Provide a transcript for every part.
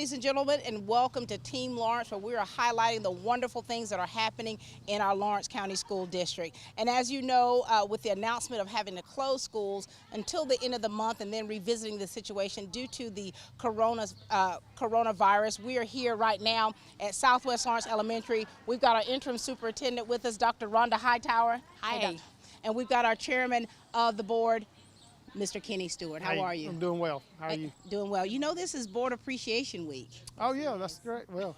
ladies and gentlemen, and welcome to Team Lawrence, where we are highlighting the wonderful things that are happening in our Lawrence County School District. And as you know, with the announcement of having to close schools until the end of the month and then revisiting the situation due to the coronavirus, we are here right now at Southwest Lawrence Elementary. We've got our interim superintendent with us, Dr. Rhonda Hightower. Hi. And we've got our chairman of the board, Mr. Kenny Stewart. How are you? I'm doing well. How are you? Doing well. You know, this is Board Appreciation Week. Oh, yeah, that's great. Well,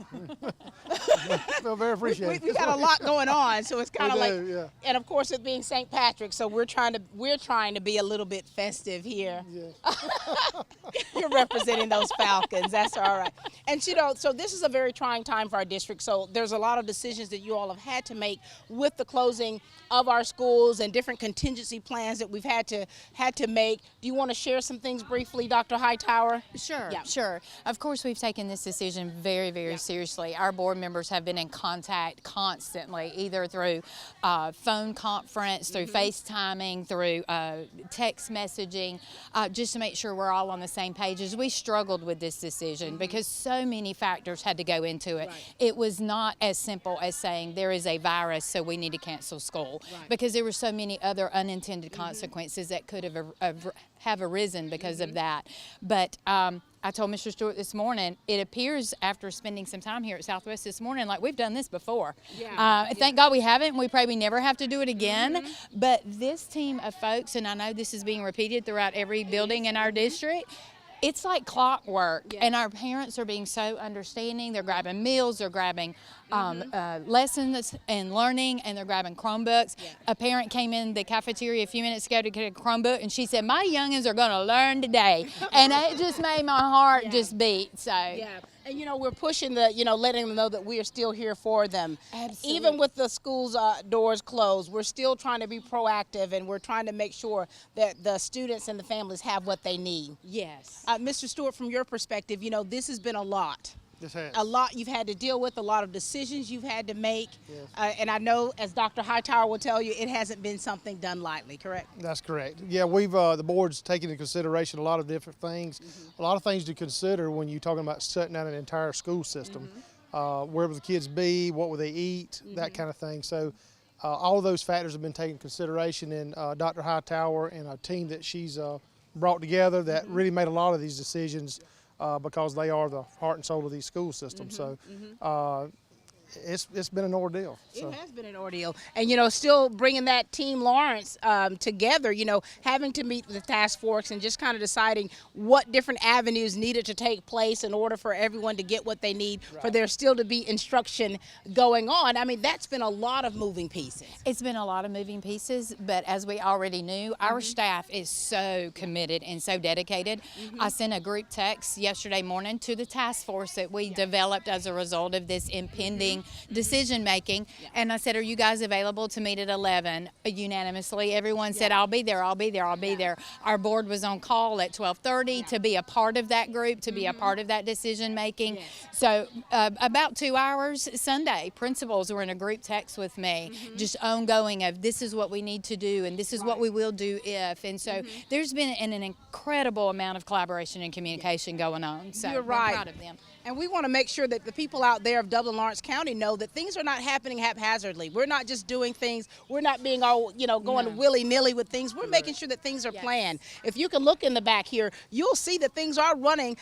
feel very appreciated. We got a lot going on, so it's kind of like, yeah. And of course, it being St. Patrick's, so we're trying to be a little bit festive here. Yeah. You're representing those Falcons. That's all right. And you know, so this is a very trying time for our district. So there's a lot of decisions that you all have had to make with the closing of our schools and different contingency plans that we've had to make. Do you want to share some things briefly, Dr. Hightower? Sure, Yeah. sure. Of course, we've taken this decision very, very seriously. Our board members have been in contact constantly, either through phone conference, through FaceTiming, through text messaging, just to make sure we're all on the same page. As we struggled with this decision because so many factors had to go into it. Right. It was not as simple as saying there is a virus, so we need to cancel school, because there were so many other unintended consequences that could have arisen because of that. But I told Mr. Stewart this morning, it appears after spending some time here at Southwest this morning, like we've done this before. Thank God we haven't, and we pray we never have to do it again. But this team of folks, and I know this is being repeated throughout every building in our district, it's like clockwork, and our parents are being so understanding. They're grabbing meals, they're grabbing lessons and learning, and they're grabbing Chromebooks. A parent came in the cafeteria a few minutes ago to get a Chromebook, and she said, "My youngins are going to learn today," and it just made my heart just beat. So. Yeah. And, you know, we're pushing letting them know that we are still here for them. Absolutely. Even with the school's doors closed, we're still trying to be proactive, and we're trying to make sure that the students and the families have what they need. Yes. Mr. Stewart, from your perspective, you know, this has been a lot. This has. A lot you've had to deal with, a lot of decisions you've had to make. Yes. And I know, as Dr. Hightower will tell you, it hasn't been something done lightly, correct? That's correct. Yeah, we've the board's taken into consideration a lot of different things, a lot of things to consider when you're talking about shutting down an entire school system. Where will the kids be? What will they eat? That kind of thing. So all of those factors have been taken into consideration, and Dr. Hightower and a team that she's brought together that really made a lot of these decisions because they are the heart and soul of these school systems. So it's been an ordeal. So. It has been an ordeal. And, you know, still bringing that Team Lawrence together, you know, having to meet the task force and just kind of deciding what different avenues needed to take place in order for everyone to get what they need, for there still to be instruction going on. I mean, that's been a lot of moving pieces. It's been a lot of moving pieces, but as we already knew, our staff is so committed and so dedicated. I sent a group text yesterday morning to the task force that we developed as a result of this impending decision making, and I said, "Are you guys available to meet at 11?" Unanimously, everyone said, "I'll be there, I'll be there, I'll be there." Our board was on call at 12:30 to be a part of that group, to be a part of that decision making. So about 2 hours Sunday, principals were in a group text with me, just ongoing of this is what we need to do and this is what we will do if. And so there's been an incredible amount of collaboration and communication going on. So You're right. I'm proud of them. And we want to make sure that the people out there of Dublin Lawrence County know that things are not happening haphazardly. We're not just doing things. We're not being all, you know, going willy-nilly with things. We're making sure that things are planned. If you can look in the back here, you'll see that things are running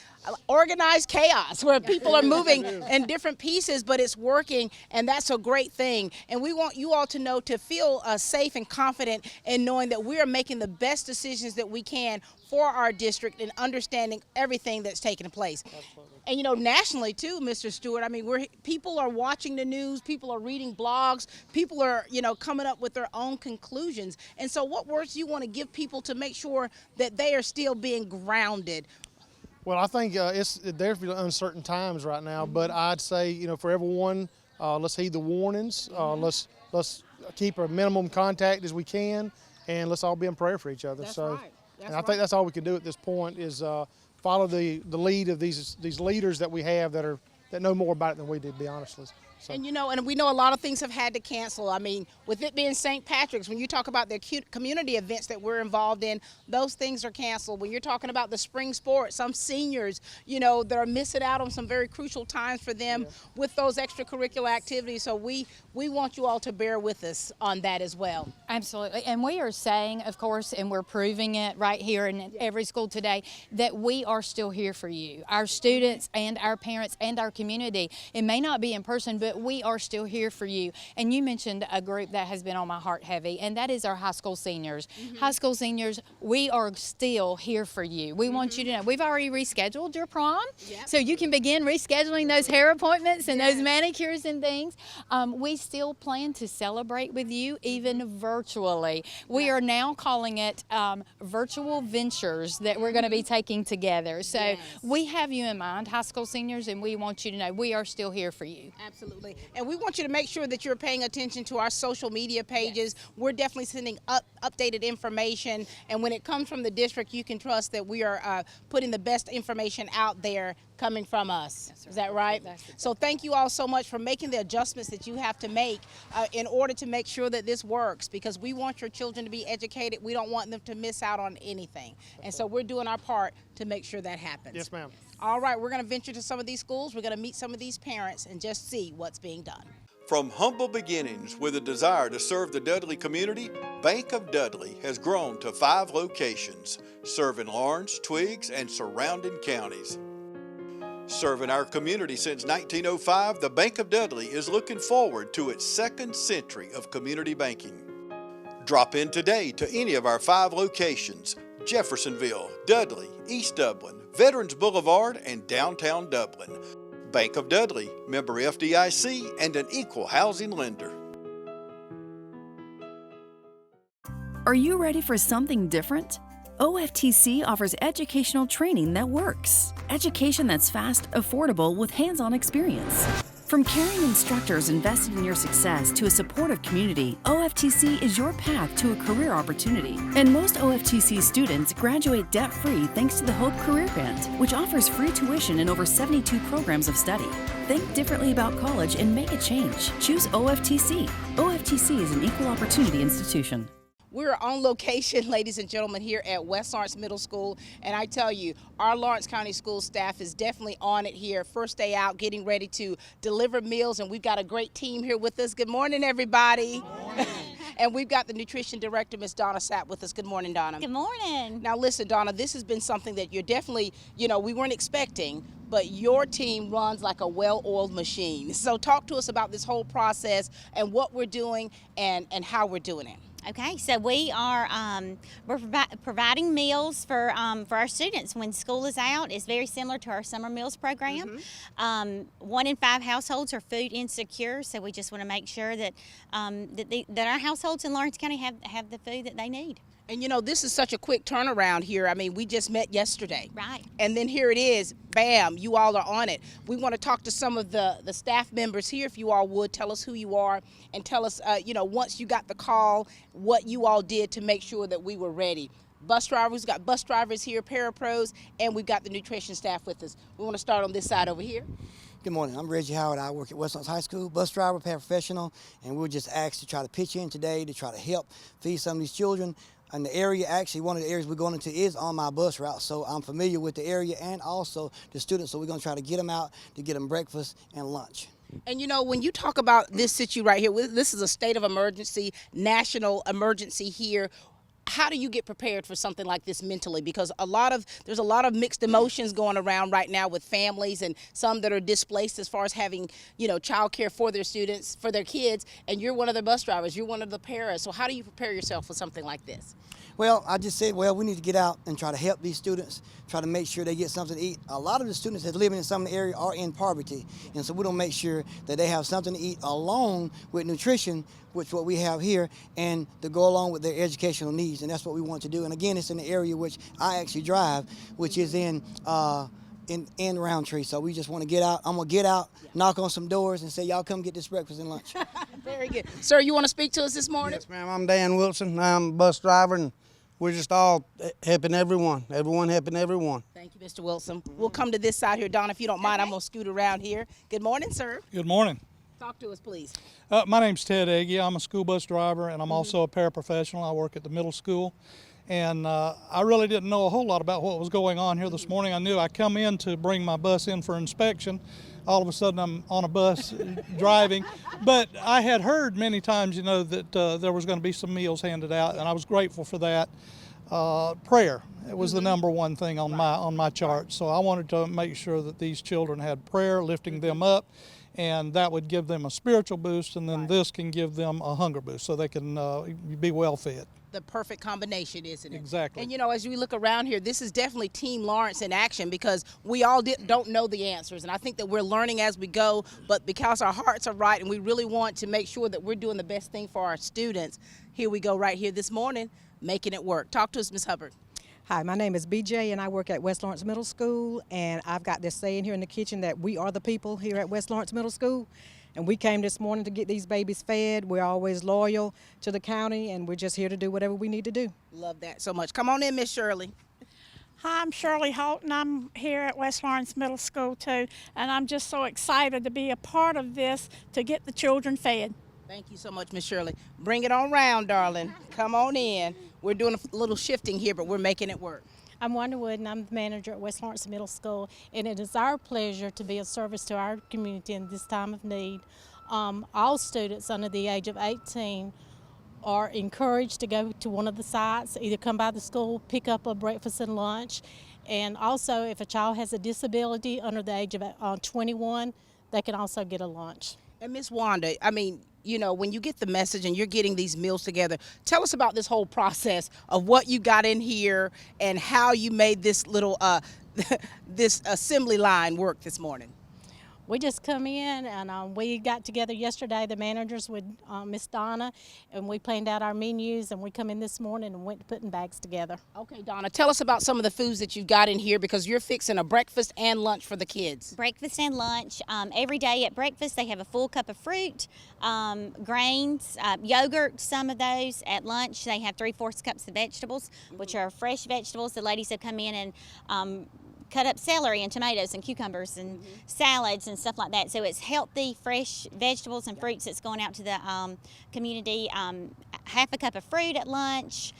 organized chaos where people are moving in different pieces, but it's working, and that's a great thing. And we want you all to know, to feel safe and confident in knowing that we are making the best decisions that we can for our district and understanding everything that's taking place. Absolutely. And, you know, nationally too, Mr. Stewart, I mean, people are watching the news, people are reading blogs, people are, you know, coming up with their own conclusions. And so what words do you want to give people to make sure that they are still being grounded? Well, I think it's definitely uncertain times right now, but I'd say, you know, for everyone, let's heed the warnings. Let's keep a minimum contact as we can, and let's all be in prayer for each other. That's so, right. I think that's all we can do at this point is follow the lead of these leaders that we have that are that know more about it than we do, to be honest. So. And and we know a lot of things have had to cancel. I mean, with it being St. Patrick's, when you talk about the community events that we're involved in, those things are canceled. When you're talking about the spring sports, some seniors, they're missing out on some very crucial times for them with those extracurricular activities. So we want you all to bear with us on that as well. Absolutely. And we are saying, of course, and we're proving it right here in every school today, that we are still here for you, our students and our parents and our community. It may not be in person, but we are still here for you. And you mentioned a group that has been on my heart heavy, and that is our high school seniors. High school seniors, we are still here for you. We want you to know we've already rescheduled your prom, so you can begin rescheduling those hair appointments and those manicures and things. We still plan to celebrate with you, even virtually. We are now calling it virtual ventures that we're going to be taking together. So we have you in mind, high school seniors, and we want you to know we are still here for you. Absolutely. And we want you to make sure that you're paying attention to our social media pages. We're definitely sending updated information. And when it comes from the district, you can trust that we are putting the best information out there coming from us. Is that right? So thank you all so much for making the adjustments that you have to make in order to make sure that this works, because we want your children to be educated. We don't want them to miss out on anything. And so we're doing our part to make sure that happens. Yes, ma'am. All right, we're going to venture to some of these schools. We're going to meet some of these parents and just see what's being done. From humble beginnings with a desire to serve the Dudley community, Bank of Dudley has grown to 5 locations, serving Lawrence, Twiggs, and surrounding counties. Serving our community since 1905, the Bank of Dudley is looking forward to its 2nd century of community banking. Drop in today to any of our 5 locations: Jeffersonville, Dudley, East Dublin, Veterans Boulevard, and downtown Dublin. Bank of Dudley, member FDIC, and an equal housing lender. Are you ready for something different? OFTC offers educational training that works. Education that's fast, affordable, with hands-on experience. From caring instructors invested in your success to a supportive community, OFTC is your path to a career opportunity. And most OFTC students graduate debt-free thanks to the Hope Career Grant, which offers free tuition in over 72 programs of study. Think differently about college and make a change. Choose OFTC. OFTC is an equal opportunity institution. We're on location, ladies and gentlemen, here at West Lawrence Middle School, and I tell you, our Lawrence County School staff is definitely on it here. First day out, getting ready to deliver meals, and we've got a great team here with us. Good morning, everybody. Good morning. And we've got the nutrition director, Ms. Donna Sapp, with us. Good morning, Donna. Good morning. Now, listen, Donna, this has been something that you're definitely, we weren't expecting, but your team runs like a well-oiled machine. So talk to us about this whole process and what we're doing and how we're doing it. Okay, so we're providing meals for our students when school is out. It's very similar to our summer meals program. 1 in 5 households are food insecure, so we just want to make sure that that our households in Lawrence County have the food that they need. And this is such a quick turnaround here. I mean, we just met yesterday. Right. And then here it is, bam, you all are on it. We want to talk to some of the staff members here, if you all would. Tell us who you are and tell us, once you got the call, what you all did to make sure that we were ready. Bus drivers, we've got bus drivers here, parapros, and we've got the nutrition staff with us. We want to start on this side over here. Good morning, I'm Reggie Howard. I work at West Lawrence High School, bus driver, paraprofessional, and we were just asked to try to pitch in today to try to help feed some of these children. And the area, actually, one of the areas we're going into is on my bus route, so I'm familiar with the area and also the students, so we're going to try to get them out to get them breakfast and lunch. And when you talk about this situation right here, this is a state of emergency, national emergency here. How do you get prepared for something like this mentally? Because there's a lot of mixed emotions going around right now with families, and some that are displaced as far as having, childcare for their students, for their kids, and you're one of the bus drivers, you're one of the paras. So how do you prepare yourself for something like this? Well, I just said, we need to get out and try to help these students, try to make sure they get something to eat. A lot of the students that live in some of the area are in poverty, and so we don't make sure that they have something to eat along with nutrition, which what we have here, and to go along with their educational needs, and that's what we want to do. And again, it's in the area which I actually drive, which is in Roundtree. So we just want to get out. I'm going to get out, knock on some doors, and say, y'all come get this breakfast and lunch. Very good. Sir, you want to speak to us this morning? Yes, ma'am. I'm Dan Wilson. I'm a bus driver, and we're just all helping everyone helping everyone. Thank you, Mr. Wilson. We'll come to this side here, Don, if you don't mind. I'm going to scoot around here. Good morning, sir. Good morning. Talk to us, please. My name's Ted Agee. I'm a school bus driver, and I'm also a paraprofessional. I work at the middle school, and I really didn't know a whole lot about what was going on here this morning. I knew I come in to bring my bus in for inspection. All of a sudden, I'm on a bus driving. But I had heard many times, that there was going to be some meals handed out, and I was grateful for that. Prayer. It was the number one thing on my chart. So I wanted to make sure that these children had prayer, lifting them up, and that would give them a spiritual boost, and then this can give them a hunger boost so they can be well fed. The perfect combination, isn't it? Exactly. And as we look around here, this is definitely Team Lawrence in action, because we all don't know the answers, and I think that we're learning as we go, but because our hearts are right and we really want to make sure that we're doing the best thing for our students, here we go right here this morning, making it work. Talk to us, Ms. Hubbard. Hi, my name is BJ, and I work at West Lawrence Middle School, and I've got this saying here in the kitchen that we are the people here at West Lawrence Middle School, and we came this morning to get these babies fed. We're always loyal to the county, and we're just here to do whatever we need to do. Love that so much. Come on in, Miss Shirley. Hi, I'm Shirley Holton. I'm here at West Lawrence Middle School too, and I'm just so excited to be a part of this to get the children fed. Thank you so much, Miss Shirley. Bring it on round, darling. Come on in. We're doing a little shifting here, but we're making it work. I'm Wanda Wood, and I'm the manager at West Lawrence Middle School, and it is our pleasure to be of service to our community in this time of need. All students under the age of 18 are encouraged to go to one of the sites, either come by the school, pick up a breakfast and lunch, and also if a child has a disability under the age of 21, they can also get a lunch. And Miss Wanda, when you get the message and you're getting these meals together, tell us about this whole process of what you got in here and how you made this little this assembly line work this morning. We just come in, and we got together yesterday, the managers with Miss Donna, and we planned out our menus, and we come in this morning and went to putting bags together. Okay, Donna, tell us about some of the foods that you've got in here, because you're fixing a breakfast and lunch for the kids. Breakfast and lunch. Every day at breakfast they have a full cup of fruit, grains, yogurt, some of those. At lunch they have 3/4 cups of vegetables, which are fresh vegetables. The ladies have come in and cut up celery and tomatoes and cucumbers and salads and stuff like that. So it's healthy, fresh vegetables and fruits that's going out to the community. Half a cup of fruit at lunch,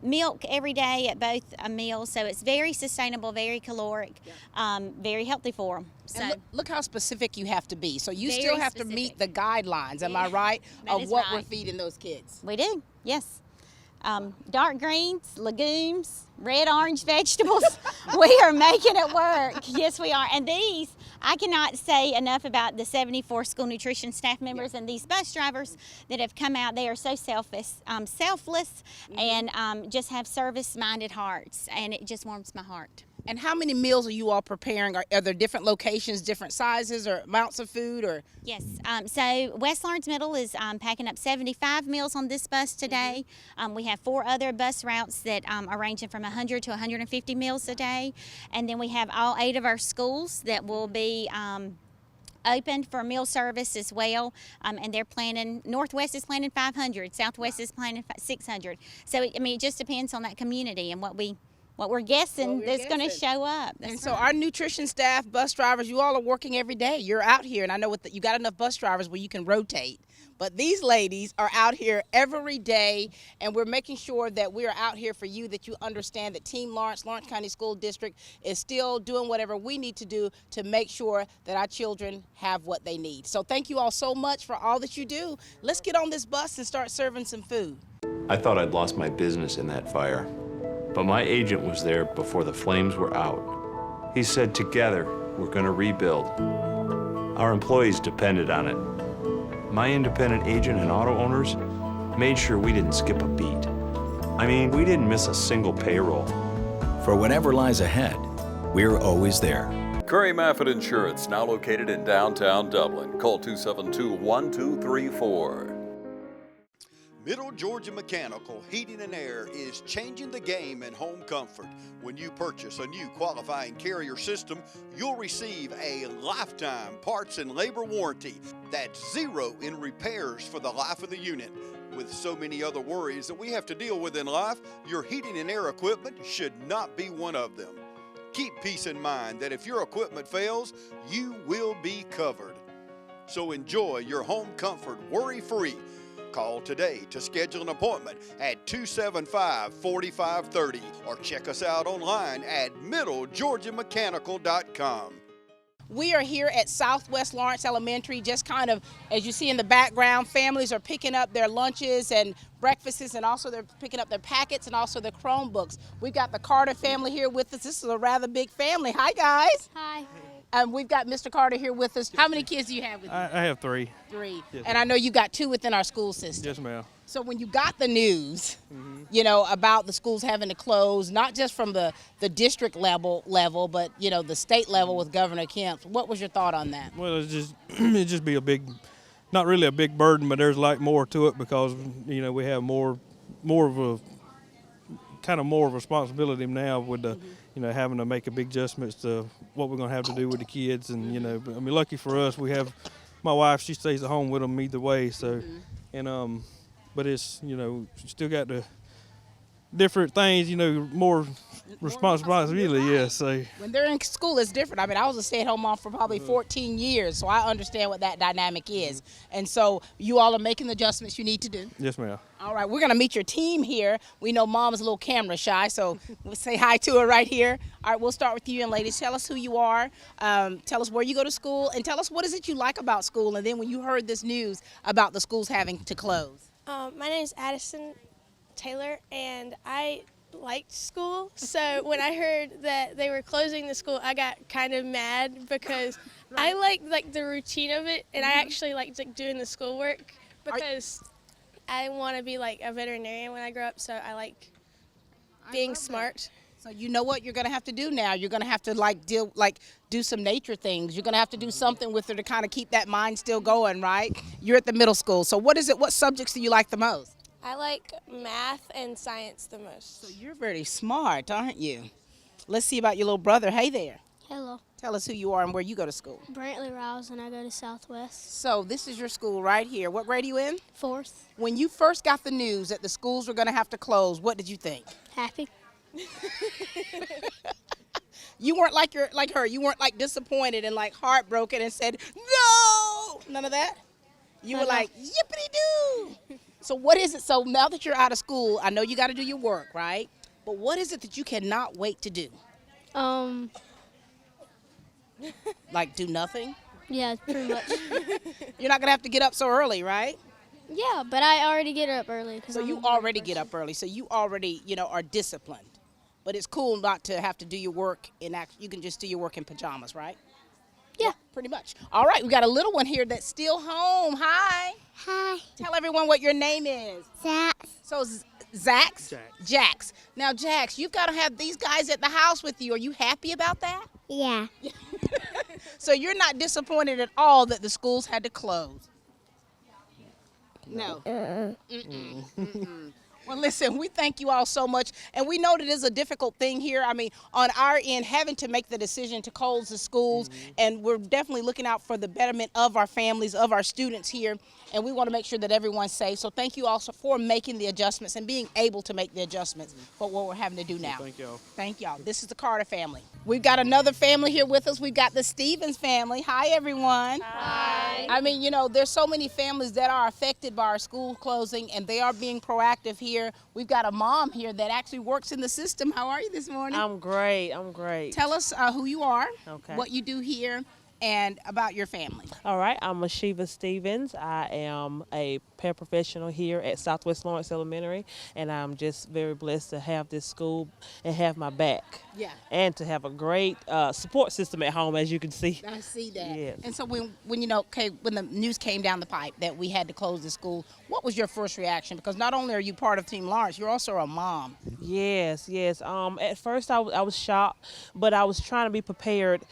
milk every day at both meals. So it's very sustainable, very caloric, very healthy for them. So and look how specific you have to be. So you Very still have specific. to meet the guidelines, am I right, That of is what right. we're feeding those kids? We do, yes. Dark greens, legumes, red, orange vegetables. We are making it work. Yes, we are. And these, I cannot say enough about the 74 school nutrition staff members and these bus drivers that have come out. They are so selfless, and just have service-minded hearts, and it just warms my heart. And how many meals are you all preparing? Are there different locations, different sizes, or amounts of food? Or Yes, so West Lawrence Middle is packing up 75 meals on this bus today. We have 4 other bus routes that are ranging from 100 to 150 meals a day. And then we have all 8 of our schools that will be opened for meal service as well, and they're planning, Northwest is planning 500, Southwest is planning 600. So, it just depends on that community and what we're guessing that's going to show up. And so our nutrition staff, bus drivers, you all are working every day. You're out here, and I know you got enough bus drivers where you can rotate. But these ladies are out here every day, and we're making sure that we are out here for you, that you understand that Team Lawrence County School District is still doing whatever we need to do to make sure that our children have what they need. So thank you all so much for all that you do. Let's get on this bus and start serving some food. I thought I'd lost my business in that fire, but my agent was there before the flames were out. He said, together, we're gonna rebuild. Our employees depended on it. My independent agent and auto owners made sure we didn't skip a beat. I mean, we didn't miss a single payroll. For whatever lies ahead, we're always there. Curry Maffett Insurance, now located in downtown Dublin. Call 272-1234. Middle Georgia Mechanical Heating and Air is changing the game in home comfort. When you purchase a new qualifying Carrier system, you'll receive a lifetime parts and labor warranty. That's 0 in repairs for the life of the unit. With so many other worries that we have to deal with in life, your heating and air equipment should not be one of them. Keep peace in mind that if your equipment fails, you will be covered. So enjoy your home comfort worry-free. Call today to schedule an appointment at 275-4530 or check us out online at middlegeorgiamechanical.com. We are here at Southwest Lawrence Elementary, just kind of, as you see in the background, families are picking up their lunches and breakfasts, and also they're picking up their packets and also their Chromebooks. We've got the Carter family here with us. This is a rather big family. Hi, guys. Hi. We've got Mr. Carter here with us. How many kids do you have with you? I have 3. 3. Yes, and I know you got 2 within our school system. Yes, ma'am. So when you got the news, you know, about the schools having to close, not just from the district level, but, you know, the state level with Governor Kemp, what was your thought on that? Well, it'd just be a big, not really a big burden, but there's like more to it because, you know, we have more of a responsibility now with the, you know, having to make a big adjustments to what we're going to have to do with the kids. And, you know, I mean, lucky for us, we have my wife, she stays at home with them either way. So, and, but it's, you know, still got the different things, you know, more responsibility, yeah. So when they're in school, it's different. I mean, I was a stay-at-home mom for probably 14 years, so I understand what that dynamic is. And so you all are making the adjustments you need to do. Yes, ma'am. All right, we're going to meet your team here. We know Mom's a little camera shy, so we'll say hi to her right here. All right, we'll start with you, and ladies, tell us who you are, tell us where you go to school, and tell us what is it you like about school, and then when you heard this news about the schools having to close. My name is Addison Taylor, and I liked school. So when I heard that they were closing the school, I got kind of mad because I liked the routine of it, and I actually liked doing the schoolwork because I want to be like a veterinarian when I grow up. So I like being smart. So you know what you're going to have to do now. You're going to have to do some nature things. You're going to have to do something with her to kind of keep that mind still going, right? You're at the middle school. So what subjects do you like the most? I like math and science the most. So you're very smart, aren't you? Let's see about your little brother. Hey there. Hello. Tell us who you are and where you go to school. Brantley Rouse, and I go to Southwest. So this is your school right here. What grade are you in? 4th. When you first got the news that the schools were going to have to close, what did you think? Happy. You weren't like her. You weren't like disappointed and like heartbroken and said, no! None of that? You were like, yippity-doo! So what is it? So now that you're out of school, I know you got to do your work, right? But what is it that you cannot wait to do? Like do nothing? Yeah, pretty much. You're not going to have to get up so early, right? Yeah, but I already get up early. So you already get up early. So you already, you know, are disciplined. But it's cool not to have to do your work you can just do your work in pajamas, right? Yeah. Pretty much. All right, we got a little one here that's still home. Hi. Hi. Tell everyone what your name is. Zax. So Zax? Jax. Now, Jax, you've got to have these guys at the house with you. Are you happy about that? Yeah. So you're not disappointed at all that the schools had to close? No. Well, listen, we thank you all so much, and we know that it's a difficult thing here. I mean, on our end, having to make the decision to close the schools, and we're definitely looking out for the betterment of our families, of our students here, and we want to make sure that everyone's safe. So thank you also for making the adjustments and being able to make the adjustments for what we're having to do now. Thank y'all. Thank y'all. This is the Carter family. We've got another family here with us. We've got the Stevens family. Hi, everyone. Hi. I mean, you know, there's so many families that are affected by our school closing, and they are being proactive here. We've got a mom here that actually works in the system. How are you this morning? I'm great. I'm great. Tell us who you are, okay, what you do here, and about your family. All right. I'm Mashiva Stevens. I am a paraprofessional here at Southwest Lawrence Elementary, and I'm just very blessed to have this school and have my back. Yeah. And to have a great support system at home, as you can see. I see that. Yes. And so when you know, when the news came down the pipe that we had to close the school, what was your first reaction? Because not only are you part of Team Lawrence, you're also a mom. Yes, yes. At first I was shocked, but I was trying to be prepared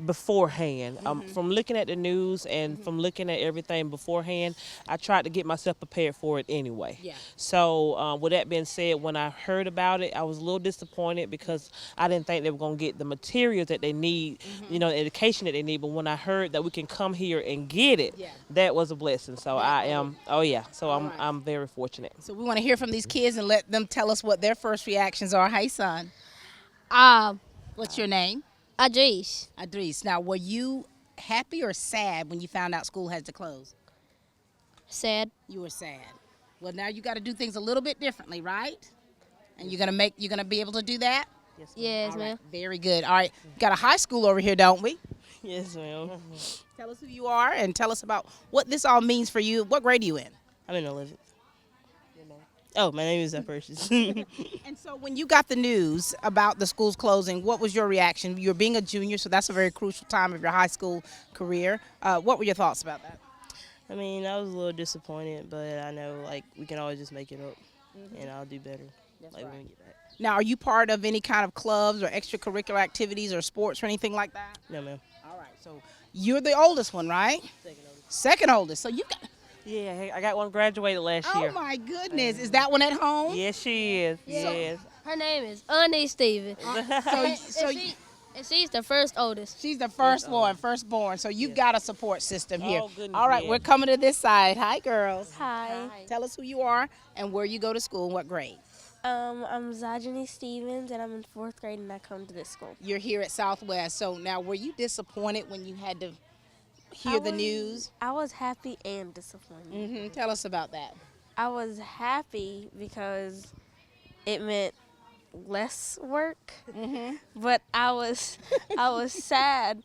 beforehand. From looking at the news and from looking at everything beforehand, I tried to get myself prepared for it anyway. Yeah. So with that being said, when I heard about it, I was a little disappointed because I didn't think they were going to get the materials that they need, the education that they need. But when I heard that we can come here and get it, that was a blessing. So I'm very fortunate. So we want to hear from these kids and let them tell us what their first reactions are. Hey, son. What's your name? Adris. Adris. Now, were you happy or sad when you found out school had to close? Sad. You were sad. Well, now you got to do things a little bit differently, right? And you're gonna be able to do that? Yes, All ma'am. right, very good. All right, got a high school over here, don't we? Yes, ma'am. Tell us who you are and tell us about what this all means for you. What grade are you in? I'm in 11th. Oh, my name is Precious. And so when you got the news about the schools closing, what was your reaction? You're being a junior, so that's a very crucial time of your high school career. What were your thoughts about that? I mean, I was a little disappointed, but I know, like, we can always just make it up, and I'll do better. That's like, right. when we get back. Now, are you part of any kind of clubs or extracurricular activities or sports or anything like that? No, ma'am. All right, so you're the oldest one, right? Second oldest. So you got... Yeah, I got one graduated last year. Oh, my goodness. Is that one at home? Yes, she is. Yeah. Yes. Her name is Ernest Stevens. And she's the first oldest. She's the firstborn. So you've got a support system here. Oh, goodness, All right, yeah. we're coming to this side. Hi, girls. Hi. Tell us who you are and where you go to school and what grade. I'm Zajani Stevens, and I'm in 4th grade, and I come to this school. You're here at Southwest. So now, were you disappointed when you had to hear the news? I was happy and disappointed. Tell us about that. I was happy because it meant less work, but I was sad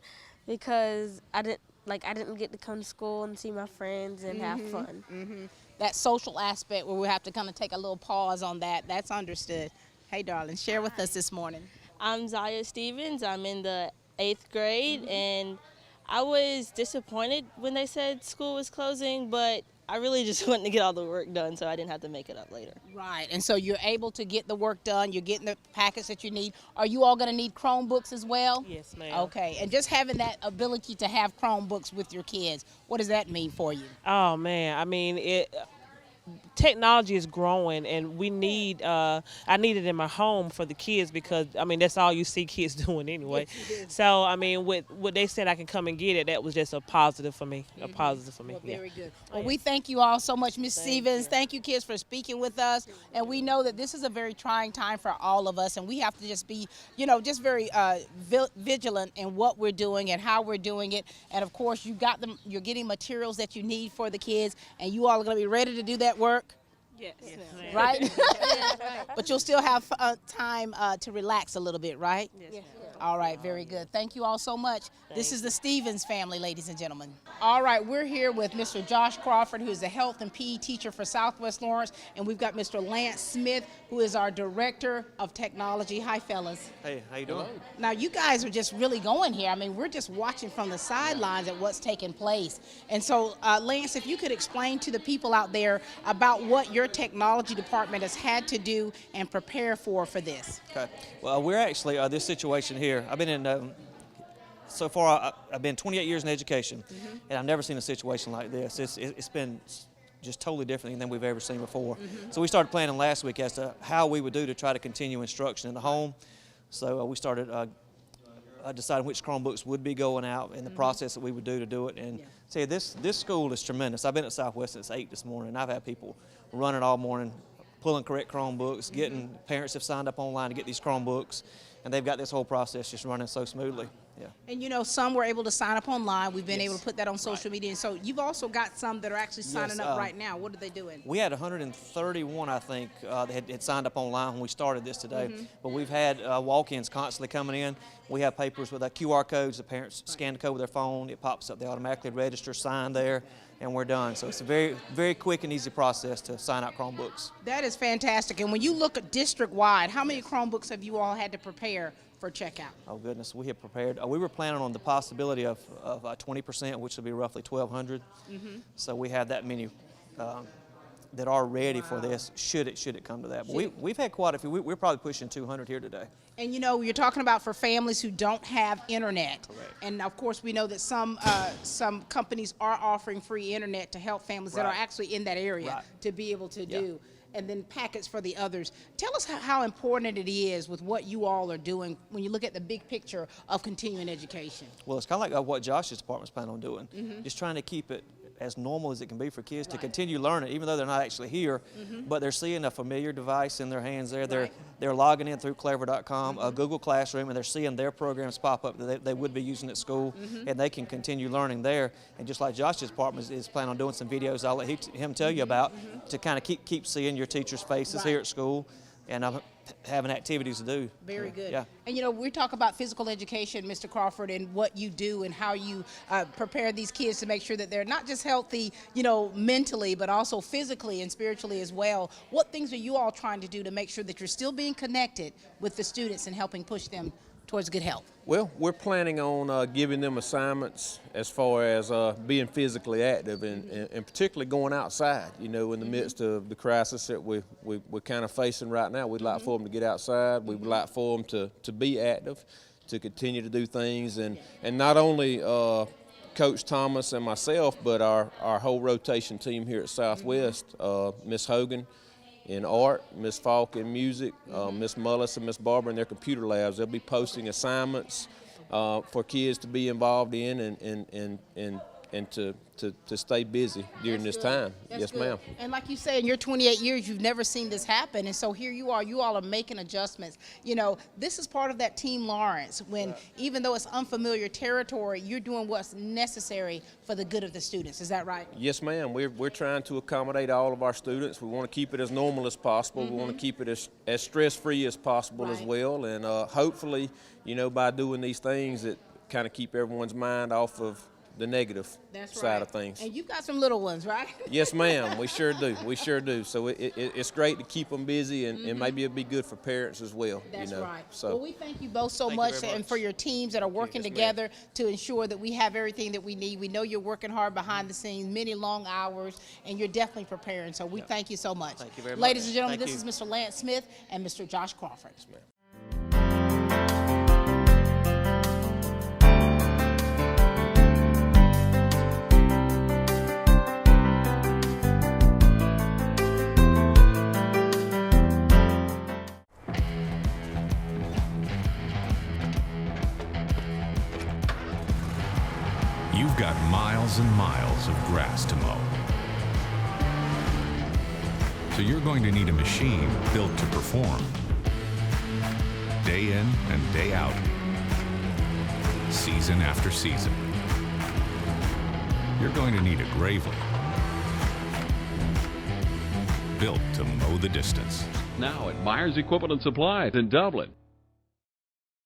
because I didn't get to come to school and see my friends and have fun. That social aspect where we have to kind of take a little pause on that, that's understood. Hey, darling, share with us this morning. I'm Zaya Stevens. I'm in the 8th grade, and I was disappointed when they said school was closing, but I really just wanted to get all the work done so I didn't have to make it up later. Right, and so you're able to get the work done, you're getting the packets that you need. Are you all going to need Chromebooks as well? Yes, ma'am. Okay, and just having that ability to have Chromebooks with your kids, what does that mean for you? Oh, man. I mean, technology is growing, and we need I need it in my home for the kids because I mean that's all you see kids doing anyway. So I mean with what they said I can come and get it, that was just a positive for me. A positive for me. Well, very good. Well, we thank you all so much, Ms. Stevens. Thank you, kids, for speaking with us. And we know that this is a very trying time for all of us, and we have to just be, just very vigilant in what we're doing and how we're doing it. And of course, you're getting materials that you need for the kids, and you all are going to be ready to do that work. Yes. Right? But you'll still have time to relax a little bit, right? Yes. All right, very good. Thank you all so much. This is the Stevens family, ladies and gentlemen. All right, we're here with Mr. Josh Crawford, who is the health and PE teacher for Southwest Lawrence, and we've got Mr. Lance Smith, who is our director of technology. Hi, fellas. Hey, how you doing? Now, you guys are just really going here. I mean, we're just watching from the sidelines at what's taking place. And so, Lance, if you could explain to the people out there about what your technology department has had to do and prepare for this. Okay. Well, we're actually, this situation here, I've been in, so far I've been 28 years in education, and I've never seen a situation like this. It's been just totally different than we've ever seen before. So we started planning last week as to how we would do to try to continue instruction in the home. So we started deciding which Chromebooks would be going out and the process that we would do to do it. And say this school is tremendous. I've been at Southwest since 8 this morning, and I've had people running all morning, pulling correct Chromebooks, getting parents have signed up online to get these Chromebooks, and they've got this whole process just running so smoothly. Yeah. And some were able to sign up online. We've been able to put that on social media. And so you've also got some that are actually signing up right now. What are they doing? We had 131, I think, that had signed up online when we started this today. But we've had walk-ins constantly coming in. We have papers with QR codes. The parents scan the code with their phone. It pops up. They automatically register, sign there, and we're done. So it's a very, very quick and easy process to sign out Chromebooks. That is fantastic. And when you look at district-wide, how many Chromebooks have you all had to prepare for checkout? Oh goodness, we have prepared. We were planning on the possibility of 20%, which would be roughly 1,200. So we had that many that are ready for this should it come to that. But we've had quite a few. We're probably pushing 200 here today. And you know, you're talking about for families who don't have internet. Correct. And of course we know that some companies are offering free internet to help families that are actually in that area to be able to do. And then packets for the others. Tell us how important it is with what you all are doing when you look at the big picture of continuing education. Well, it's kind of like what Josh's department's planning on doing. Just trying to keep it as normal as it can be for kids to continue learning, even though they're not actually here, but they're seeing a familiar device in their hands there. They're logging in through clever.com, Google Classroom, and they're seeing their programs pop up that they would be using at school, and they can continue learning there. And just like Josh's department is planning on doing some videos I'll let him tell you about to kind of keep seeing your teachers' faces here at school and having activities to do. Very good. Yeah. And you know, we talk about physical education, Mr. Crawford, and what you do and how you prepare these kids to make sure that they're not just healthy, you know, mentally, but also physically and spiritually as well. What things are you all trying to do to make sure that you're still being connected with the students and helping push them towards good health? Well, we're planning on giving them assignments as far as being physically active and particularly going outside, you know, in the midst of the crisis that we're kind of facing right now. We'd like for them to get outside. We would like for them to be active, to continue to do things. And not only Coach Thomas and myself, but our whole rotation team here at Southwest, Miss Hogan in art, Miss Falk in music, Miss Mullis and Miss Barber in their computer labs. They'll be posting assignments for kids to be involved in and to stay busy during this time. Yes, ma'am. And like you say, in your 28 years, you've never seen this happen. And so here you all are making adjustments. You know, this is part of that Team Lawrence when even though it's unfamiliar territory, you're doing what's necessary for the good of the students. Is that right? Yes, ma'am. We're trying to accommodate all of our students. We want to keep it as normal as possible. We want to keep it as stress-free as possible as well. And hopefully, you know, by doing these things, it kind of keep everyone's mind off of the negative side of things. And you've got some little ones, right? Yes, ma'am. We sure do. We sure do. So it's great to keep them busy, and maybe it'll be good for parents as well. That's you know? right. So, well, we thank you both so much, and for your teams that are working together to ensure that we have everything that we need. We know you're working hard behind the scenes, many long hours, and you're definitely preparing. So we thank you so much. Thank you very much. Ladies and gentlemen, this is Mr. Lance Smith and Mr. Josh Crawford. Yes, ma'am. You've got miles and miles of grass to mow. So you're going to need a machine built to perform. Day in and day out. Season after season. You're going to need a Gravely. Built to mow the distance. Now at Myers Equipment and Supplies in Dublin.